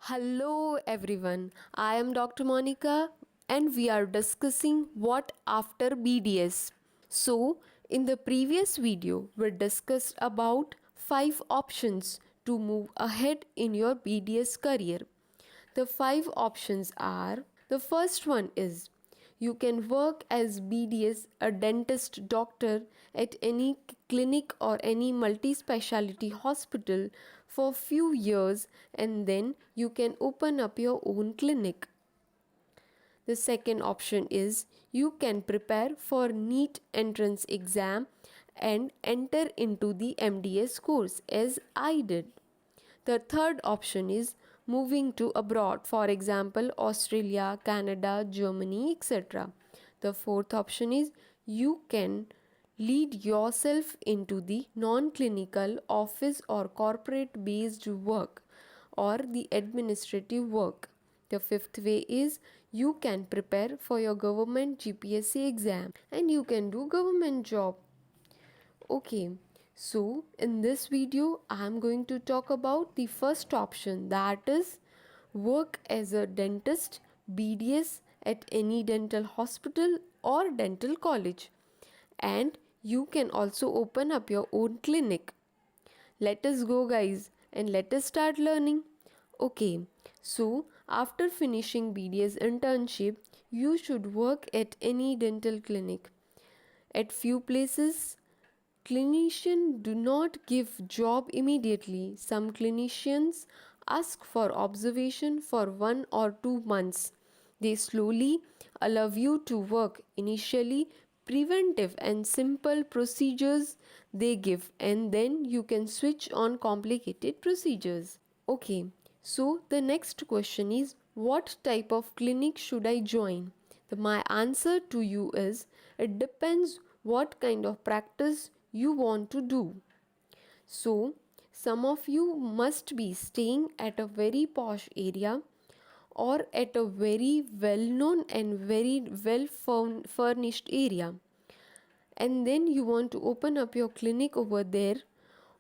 Hello everyone, I am Dr. Monica and we are discussing what after BDS. So, in the previous video, we discussed about 5 options to move ahead in your BDS career. The 5 options are: the first one is you can work as BDS, a dentist doctor at any clinic or any multi-speciality hospital for few years, and then you can open up your own clinic. The second option is you can prepare for NEET entrance exam and enter into the MDS course as I did. The third option is moving to abroad, for example, Australia, Canada, Germany, etc. The fourth option is you can lead yourself into the non clinical office or corporate based work or the administrative work. The fifth way is you can prepare for your government GPSC exam and you can do government job. Okay, so in this video I am going to talk about the first option, that is work as a dentist BDS at any dental hospital or dental college, and you can also open up your own clinic. Let us go guys and let us start learning. Okay, so after finishing BDS internship, you should work at any dental clinic. At few places, clinicians do not give job immediately. Some clinicians ask for observation for 1 or 2 months. They slowly allow you to work. Initially, preventive and simple procedures they give, and then you can switch on complicated procedures. Okay, so the next question is what type of clinic should I join? My answer to you is it depends what kind of practice you want to do. So, some of you must be staying at a very posh area or at a very well known and very well furnished area, and then you want to open up your clinic over there,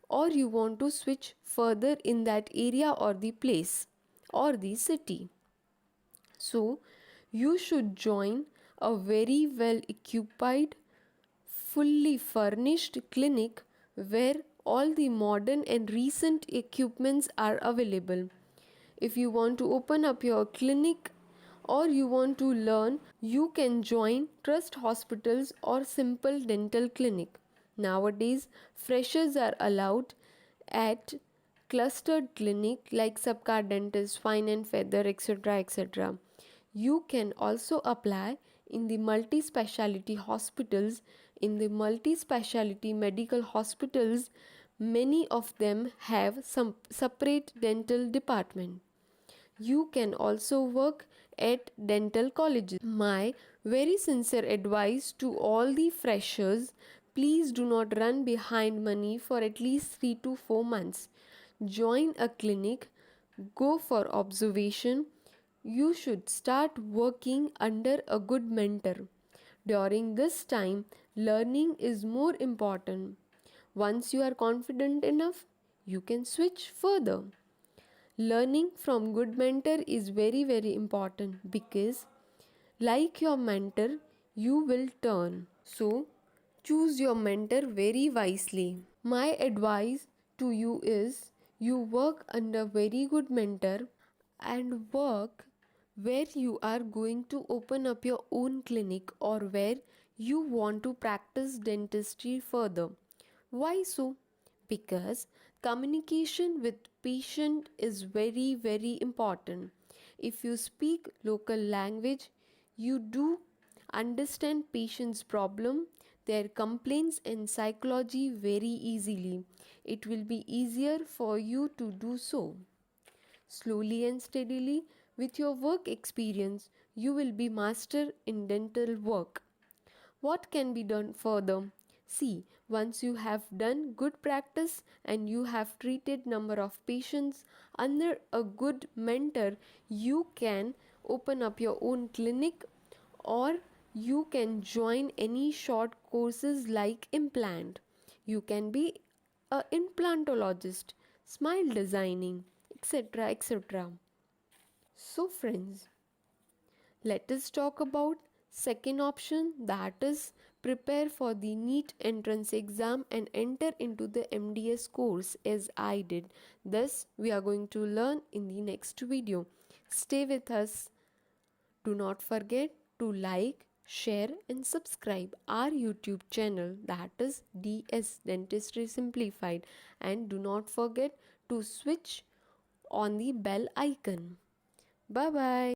or you want to switch further in that area or the place or the city. So, you should join a very well occupied, fully furnished clinic where all the modern and recent equipments are available. If you want to open up your clinic or you want to learn, you can join trust hospitals or simple dental clinic. Nowadays, freshers are allowed at clustered clinic like Subcar Dentist, Fine and Feather, etc. etc. You can also apply in the multi speciality hospitals. In the multi speciality medical hospitals, many of them have some separate dental department. You can also work at dental colleges. My very sincere advice to all the freshers, please do not run behind money for at least 3 to 4 months. Join a clinic, go for observation. You should start working under a good mentor. During this time, learning is more important. Once you are confident enough, you can switch further. Learning from good mentor is very important because like your mentor you will turn. So choose your mentor very wisely. My advice to you is you work under very good mentor and work where you are going to open up your own clinic or where you want to practice dentistry further. Why so? Because communication with patient is very important. If you speak local language, you do understand patient's problem, their complaints and psychology very easily. It will be easier for you to do so. Slowly and steadily, with your work experience, you will be master in dental work. What can be done further? See, once you have done good practice and you have treated number of patients under a good mentor, you can open up your own clinic or you can join any short courses like implant. You can be a implantologist, smile designing, etc. etc. So friends, let us talk about second option, that is prepare for the NEET entrance exam and enter into the MDS course as I did. This we are going to learn in the next video. Stay with us. Do not forget to like, share and subscribe our YouTube channel, that is DS Dentistry Simplified, and do not forget to switch on the bell icon. Bye bye.